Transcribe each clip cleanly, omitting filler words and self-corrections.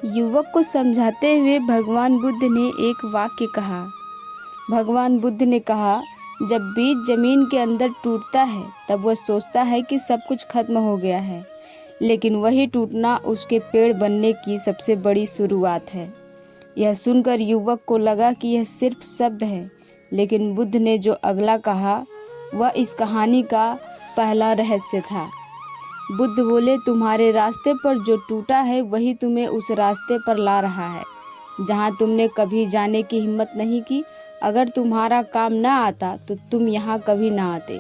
युवक को समझाते हुए भगवान बुद्ध ने एक वाक्य कहा। भगवान बुद्ध ने कहा, जब बीज जमीन के अंदर टूटता है तब वह सोचता है कि सब कुछ खत्म हो गया है, लेकिन वही टूटना उसके पेड़ बनने की सबसे बड़ी शुरुआत है। यह सुनकर युवक को लगा कि यह सिर्फ शब्द है, लेकिन बुद्ध ने जो अगला कहा वह इस कहानी का पहला रहस्य था। बुद्ध बोले, तुम्हारे रास्ते पर जो टूटा है वही तुम्हें उस रास्ते पर ला रहा है जहाँ तुमने कभी जाने की हिम्मत नहीं की। अगर तुम्हारा काम ना आता तो तुम यहाँ कभी ना आते।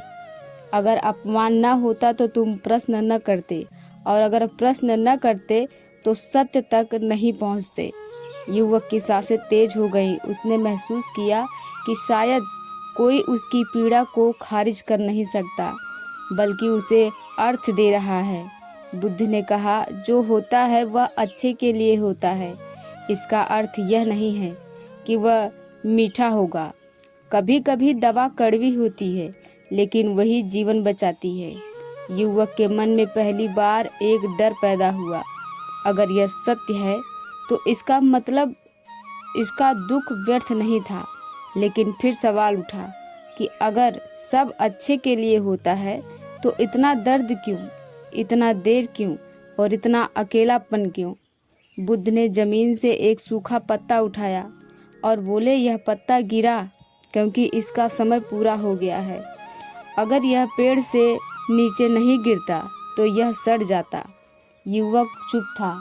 अगर अपमान ना होता तो तुम प्रश्न न करते, और अगर प्रश्न न करते तो सत्य तक नहीं पहुँचते। युवक की सांसें तेज हो गईं। उसने महसूस किया कि शायद कोई उसकी पीड़ा को खारिज कर नहीं सकता, बल्कि उसे अर्थ दे रहा है। बुद्ध ने कहा, जो होता है वह अच्छे के लिए होता है। इसका अर्थ यह नहीं है कि वह मीठा होगा। कभी कभी दवा कड़वी होती है, लेकिन वही जीवन बचाती है। युवक के मन में पहली बार एक डर पैदा हुआ। अगर यह सत्य है तो इसका मतलब इसका दुख व्यर्थ नहीं था। लेकिन फिर सवाल उठा कि अगर सब अच्छे के लिए होता है तो इतना दर्द क्यों, इतना देर क्यों, और इतना अकेलापन क्यों? बुद्ध ने जमीन से एक सूखा पत्ता उठाया और बोले, यह पत्ता गिरा क्योंकि इसका समय पूरा हो गया है। अगर यह पेड़ से नीचे नहीं गिरता तो यह सड़ जाता। युवक चुप था।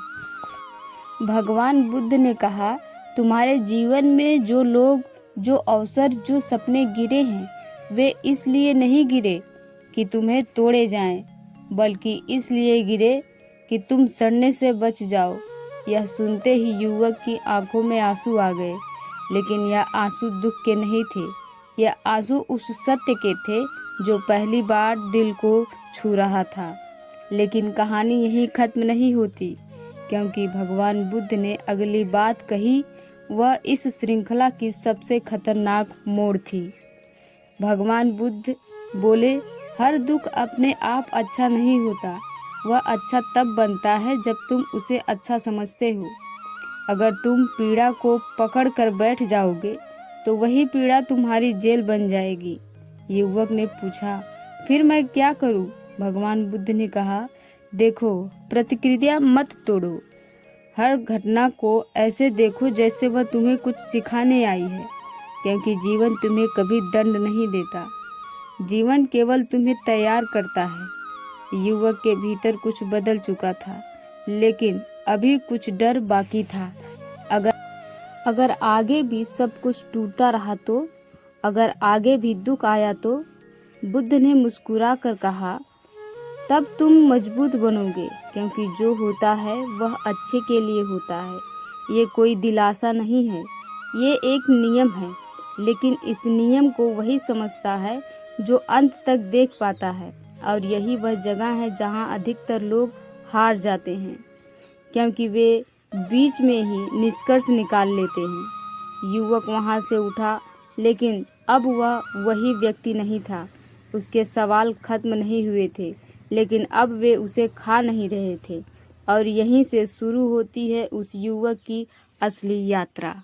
भगवान बुद्ध ने कहा, तुम्हारे जीवन में जो लोग, जो अवसर, जो सपने गिरे हैं, वे इसलिए नहीं गिरे कि तुम्हें तोड़े जाएं, बल्कि इसलिए गिरे कि तुम सड़ने से बच जाओ। यह सुनते ही युवक की आंखों में आंसू आ गए, लेकिन यह आंसू दुख के नहीं थे। यह आंसू उस सत्य के थे जो पहली बार दिल को छू रहा था। लेकिन कहानी यहीं खत्म नहीं होती, क्योंकि भगवान बुद्ध ने अगली बात कही, वह इस श्रृंखला की सबसे खतरनाक मोड़ थी। भगवान बुद्ध बोले, हर दुख अपने आप अच्छा नहीं होता। वह अच्छा तब बनता है जब तुम उसे अच्छा समझते हो। अगर तुम पीड़ा को पकड़ कर बैठ जाओगे तो वही पीड़ा तुम्हारी जेल बन जाएगी। युवक ने पूछा, फिर मैं क्या करूं? भगवान बुद्ध ने कहा, देखो, प्रतिक्रिया मत तोड़ो। हर घटना को ऐसे देखो जैसे वह तुम्हें कुछ सिखाने आई है, क्योंकि जीवन तुम्हें कभी दंड नहीं देता। जीवन केवल तुम्हें तैयार करता है। युवक के भीतर कुछ बदल चुका था, लेकिन अभी कुछ डर बाकी था। अगर आगे भी सब कुछ टूटता रहा तो, अगर आगे भी दुख आया तो? बुद्ध ने मुस्कुरा कर कहा, तब तुम मजबूत बनोगे, क्योंकि जो होता है वह अच्छे के लिए होता है। ये कोई दिलासा नहीं है, ये एक नियम है। लेकिन इस नियम को वही समझता है जो अंत तक देख पाता है, और यही वह जगह है जहाँ अधिकतर लोग हार जाते हैं, क्योंकि वे बीच में ही निष्कर्ष निकाल लेते हैं। युवक वहाँ से उठा, लेकिन अब वह वही व्यक्ति नहीं था। उसके सवाल खत्म नहीं हुए थे, लेकिन अब वे उसे खा नहीं रहे थे। और यहीं से शुरू होती है उस युवक की असली यात्रा।